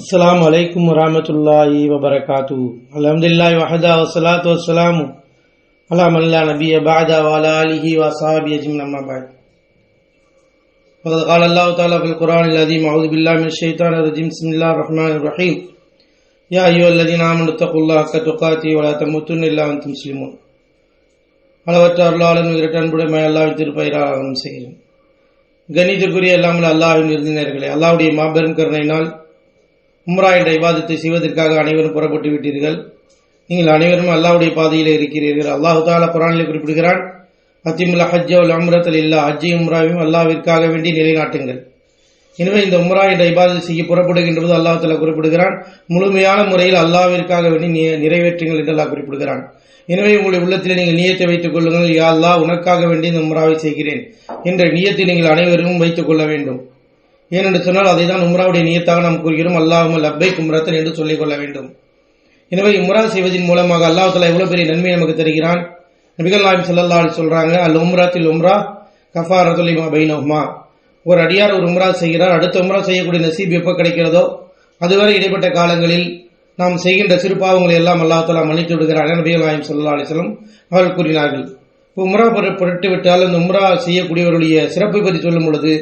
அஸ்ஸலாமு அலைக்கும் வரஹ்மத்துல்லாஹி வபரகாத்துஹு. அல்ஹம்துலில்லாஹி வஹதா வஸ்ஸலாத்து வஸ்ஸலாமு அலா மன் லா நபிய்ய பஅத வ அலா ஆலிஹி வ ஸஹாபிஹி அஜ்மஈன் அம்மா பஅத். ஃபகத் قال الله تعالى في القرآن العظيم أعوذ بالله من الشيطان الرجيم بسم الله الرحمن الرحيم يا أيها الذين آمنوا اتقوا الله حق تقاته ولا تموتن إلا وأنتم مسلمون. அளவற்ற அருளாளன் உயிரற்ற அன்புடைமை அல்லாஹ்வின் திருப்பெயரால் ஆரம்பம் செய்கிறேன். கணிதற்குரிய எல்லாமல் அல்லாஹ்வின் விருந்தினர்களே, அல்லாஹ்வுடைய மாபெரும் கருணையினால் உம்ரா என்ற இபாதத்தை செய்வதற்காக அனைவரும் புறப்பட்டு விட்டீர்கள். நீங்கள் அனைவரும் அல்லாஹ்வுடைய பாதையில் இருக்கிறீர்கள். அல்லாஹ் தஆலா குர்ஆனில் குறிப்பிடுகிறான், அத்திமுல் ஹஜ்ஜ வல் உம்ரத லில்லாஹ், ஹஜ்ஜையும் உம்ராவையும் அல்லாஹ்விற்காக வேண்டி நிலைநாட்டுங்கள். எனவே இந்த உம்ரா என்ற இபாதத்தை செய்ய புறப்படுகின்ற போது அல்லாஹ் தஆலா குறிப்பிடுகிறான், முழுமையான முறையில் அல்லாஹ்விற்காக வேண்டி நிறைவேற்றுங்கள் என்று அல்லாஹ் குறிப்பிடுகிறான். எனவே உங்களுடைய உள்ளத்தில் நீங்கள் நியத்தை வைத்துக் கொள்ளுங்கள், யா அல்லாஹ் உனக்காக வேண்டி இந்த உம்ராவை செய்கிறேன் என்ற நியத்தை நீங்கள் அனைவரும் வைத்துக் கொள்ள வேண்டும். ஏனென்று சொன்னால் அதை தான் உம்ராவுடைய நியத்தாக நாம் கூறுகிறோம். அல்லாஹும்ம லப்பைக் உம்ரத்தன் என்று சொல்லிக் கொள்ள வேண்டும். எனவே உம்ரா செய்வதன் மூலமாக அல்லாஹ் தஆலா எவ்வளவு பெரிய நன்மை நமக்கு தருகிறான். நபிகள் நாயகம் ஸல்லல்லாஹு அலைஹி சொல்றாங்க, அல் உம்ரத்துல் உம்ரா கஃபாரத்துல் லிமா பைனஹுமா. ஒரு அடியார் ஒரு உம்ரா செய்கிறார், அடுத்த உம்ரா செய்யக்கூடிய நசீப் எப்போ கிடைக்கிறதோ அதுவரை இடைப்பட்ட காலங்களில் நாம் செய்கின்ற சிறு பாவங்களை எல்லாம் அல்லாஹ் தஆலா மன்னித்து விடுகிறார். நபிகள் நாயகம் ஸல்லல்லாஹு அலைஹி வஸல்லம் அவர்கள் கூறினார்கள். உம்ரா பொருட்டு விட்டால் அந்த உம்ரா செய்யக்கூடியவருடைய சிறப்பை பற்றி சொல்லும் பொழுது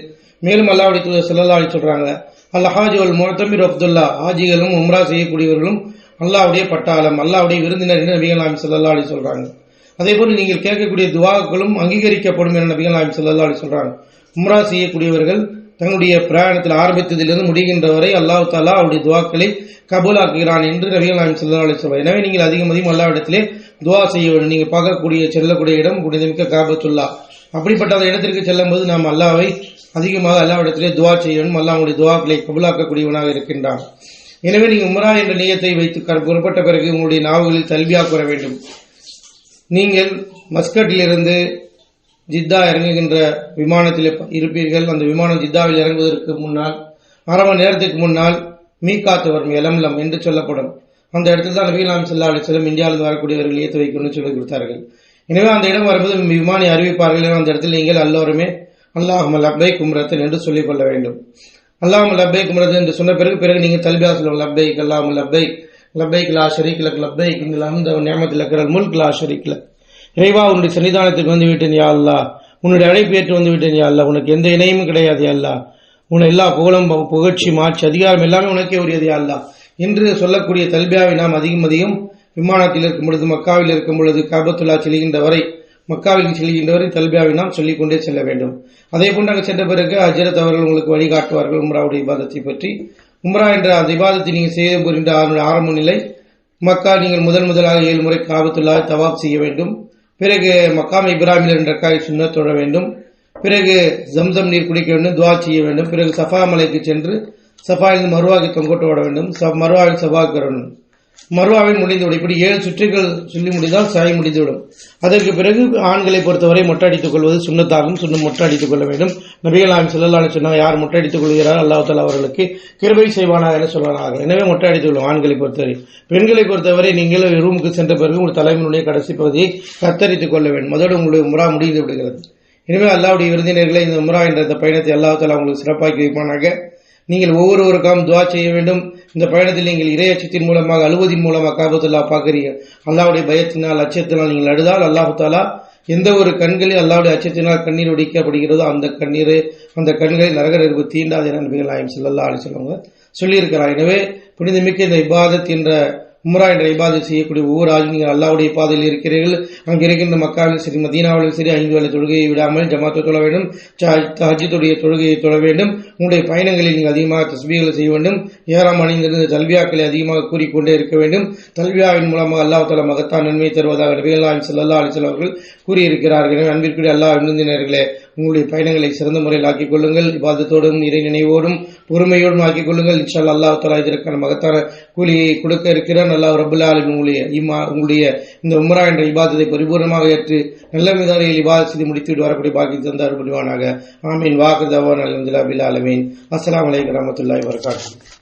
மேலும் அல்லாஹ்வுடைய தூதர் ஸல்லல்லாஹு அலைஹி சொல்றாங்க, அல் ஹாஜ் வல் முஅத்தமிர் அப்துல்லாஹ், ஹாஜிகளும் உம்ரா செய்யக்கூடியவர்களும் அல்லாஹ்வுடைய பட்டாளம், அல்லாஹ்வுடைய விருந்தினர் என்று நபிகள் நாயகம் ஸல்லல்லாஹு அலைஹி சொல்றாங்க. அதேபோல் நீங்கள் கேட்கக்கூடிய துஆக்களும் அங்கீகரிக்கப்படும் என நபிகள் நாயகம் ஸல்லல்லாஹு அலைஹி சொல்றாங்க. உம்ரா செய்யக்கூடியவர்கள் தங்களுடைய பிரயாணத்தில் ஆரம்பித்ததிலிருந்து முடிகின்ற வரை அல்லாஹ் தஆலா அவருடைய துஆக்களை கபூலாக்குகிறான் என்று நபிகள் நாயகம் ஸல்லல்லாஹு அலைஹி சொல்றாங்க. எனவே நீங்கள் அதிகமாக அல்லாஹ்விடத்திலே துஆ செய்ய வேண்டும். நீங்கள் பார்க்கக்கூடிய செல்லக்கூடிய இடம் புனிதமிக்க காபத்துல்லாஹ், அப்படிப்பட்ட அந்த இடத்திற்கு செல்லும் போது நாம் அல்லாஹ்வை அதிகமாக அல்லாஹ்விடத்திலே துஆ செய்ய வேண்டும். அல்லாஹ்வுடைய துஆக்களை கபூலாக்கக்கூடியவனாக இருக்கின்றான். எனவே நீங்கள் உம்ரா என்ற நியத்தை வைத்து புறப்பட்ட பிறகு உங்களுடைய நாவுகளில் தல்பியா கூற வேண்டும். நீங்கள் மஸ்கட்டிலிருந்து ஜித்தா இறங்குகின்ற விமானத்தில் இருப்பீர்கள். அந்த விமானம் ஜித்தாவில் இறங்குவதற்கு முன்னால் அரை மணி நேரத்துக்கு முன்னால் மீகாத்து வரும், எலம்லம் என்று சொல்லப்படும் அந்த இடத்தில் தான் நபிகள் நாயகம் ஸல்லல்லாஹு அலைஹி வஸல்லம் இந்தியாவிலிருந்து வரக்கூடியவர்கள் நியத்து வைக்கணும்னு சொல்லி கொடுத்தார்கள். எனவே அந்த இடம் வரும்போது விமானி அறிவிப்பார்கள், அந்த இடத்தில் நீங்கள் எல்லோருமே அல்லாஹும்ம லப்பைக் உம்ரத்தன் என்று சொல்லிக் கொள்ள வேண்டும். அல்லாஹும்ம லப்பைக் உம்ரத்தன் என்று சொன்ன பிறகு நீங்கள் தல்பியா சொல்லுங்கள், லப்பைக் அல்லாஹும்ம லப்பைக் லப்பைக் லா ஷரீக லக் லப்பைக் இன்னல் ஹம்த வ நிஅமத லக்கல் முல்க் லா ஷரீக லக். இறைவா, உன்னுடைய சன்னிதானத்துக்கு வந்து விட்டேன் யா அல்லாஹ், உன்னுடைய அழைப்பு ஏற்று வந்து விட்டேன் யா அல்லாஹ், உனக்கு எந்த இணையும் கிடையாது யா அல்லாஹ், உன்னை எல்லா புகழும் புகழ்ச்சி மாட்சி அதிகாரம் எல்லாமே உனக்கே உரியது யா அல்லாஹ் என்று சொல்லக்கூடிய தல்பியாவை நாம் அதிகம் விமானத்தில் இருக்கும் பொழுது, மக்காவில் இருக்கும் பொழுது, காபத்துல்லா செல்கின்ற வரை, மக்காவில் செல்கின்ற வரை தல்பியாவை நாம் சொல்லிக் கொண்டே செல்ல வேண்டும். அதே போன்று அங்கு சென்ற பிறகு ஹஜ்ரத் அவர்கள் உங்களுக்கு வழிகாட்டுவார்கள் உம்ராவுடைய இபாதத்தை பற்றி. உம்ரா என்ற அந்த இபாதத்தை நீங்கள் செய்ய போகின்ற ஆரம்ப நிலை மக்கா. நீங்கள் முதலாக 7 முறை காபத்துல்லா தவாப் செய்ய வேண்டும். பிறகு மக்காம் இப்ராஹிமில் 2 ரக்காய் சுன்னத் தொழ வேண்டும். பிறகு ஜம்சம் நீர் குடிக்க வேண்டும், துஆ செய்ய வேண்டும். பிறகு சஃபா மலைக்கு சென்று சஃபாவில் மருவாவுக்கு தொங்கோட்டு ஓட வேண்டும். மருவாவில் சஃபாவுக்கு வர வேண்டும். மருவாவில் முடிந்துவிடும். இப்படி 7 சுற்றுகள் சொல்லி முடிந்தால் சாய் முடிந்துவிடும். அதற்கு பிறகு ஆண்களை பொறுத்தவரை மொட்டை அடித்துக் கொள்வது சுன்னத்தாகும். மொட்டை அடித்துக் கொள்ள வேண்டும். நபிகள் நாயகம் ஸல்லல்லாஹு அலைஹி சொன்னாங்க, யார் மொட்டை அடித்துக் கொள்கிறார் அல்லாஹ் தஆலா அவர்களுக்கு கிருபை செய்வானாக என சொல்வானாக. எனவே மொட்டை அடித்துக் கொள்ளும் ஆண்களை பொறுத்தவரை. பெண்களை பொறுத்தவரை நீங்கள் ரூமுக்கு சென்ற பிறகு உங்கள் தலைவனுடைய கடைசி பகுதியை கத்தரித்துக் கொள்ள வேண்டும். அதோடு உங்களுடைய உம்ரா முடிந்து விடுகிறது. எனவே அல்லாஹ்வுடைய விருந்தினர்களை இந்த உம்ரா என்ற இந்த பயணத்தை அல்லாஹ் தஆலா உங்களுக்கு சிறப்பாக்கி வைப்பானாக. நீங்கள் ஒவ்வொருவருக்காகவும் துஆ செய்ய வேண்டும். இந்த பயணத்தில் நீங்கள் இறை அச்சத்தின் மூலமாக, அழுவதின் மூலமாக காபத்துல்லா பார்க்கிறீர்கள். அல்லாஹ்வுடைய பயத்தினால் அச்சத்தினால் நீங்கள் அழுதால் அல்லாஹ் தஆலா எந்த ஒரு கண்களில் அல்லாஹ்வுடைய அச்சத்தினால் கண்ணீர் ஒடிக்கப்படுகிறதோ அந்த கண்களை நரக நெருப்பு தீண்டாது என நபிகள் நாயகம் ஸல்லல்லாஹு அலைஹி வஸல்லம் சொல்லியிருக்கிறார். எனவே புனிதமிக்க இந்த இபாதத் என்ற உம்ரா என்ற இபாதத் செய்யக்கூடிய ஒவ்வொரு ஆஜும் நீங்கள் அல்லாஹ்வுடைய பாதையில் இருக்கிறீர்கள். அங்கு இருக்கின்ற மக்காவிலும் சரி மதீனாவிலும் சரி 5 வேளை தொழுகையை விடாமல் ஜமாத்தை தொழ வேண்டும். தஹஜ்ஜுடைய தொழுகையை தொழ வேண்டும். உங்களுடைய பயணங்களில் நீங்கள் அதிகமாக தஸ்பீஹ்களை செய்ய வேண்டும். ஏறாம் அணிந்திருந்த தல்பியாக்களை அதிகமாக கூறிக்கொண்டே இருக்க வேண்டும். தல்பியாவின் மூலமாக அல்லாஹ் தஆலா மகத்தான நன்மை தருவதாக நபிகள் நாயகம் ஸல்லல்லாஹு அலைஹி வஸல்லம் அவர்கள் கூறியிருக்கிறார்கள். அன்பிற்குரிய அல்லாஹ் விருந்தினர்களே, உங்களுடைய பயணங்களை சிறந்த முறையில் ஆக்கிக் கொள்ளுங்கள். இபாதத்தோடும் இறை நினைவோடும் பொறுமையோடும் ஆக்கிக் கொள்ளுங்கள். இன்ஷா அல்லாஹ் அல்லாஹ் தஆலா இதற்கான மகத்தான கூலியை கொடுக்க இருக்கிறான். அல்லாஹ் ரப்பல் ஆலமீன் உங்களுடைய இந்த உம்ரா என்ற இபாதத்தை பரிபூர்ணமாக ஏற்று நல்ல விதத்தில் இபாதத் செய்து முடித்துவிட்டு வரக்கூடிய பாக்கியத்தை தந்தார் புரிவானாக. ஆமீன். வாஹிர் தஅவானா அல்ஹம்துலில்லாஹி ரப்பில் ஆலமீன். அஸ்ஸலாமு அலைக்கும் வரஹ்மத்துல்லாஹி வபரகாத்துஹு.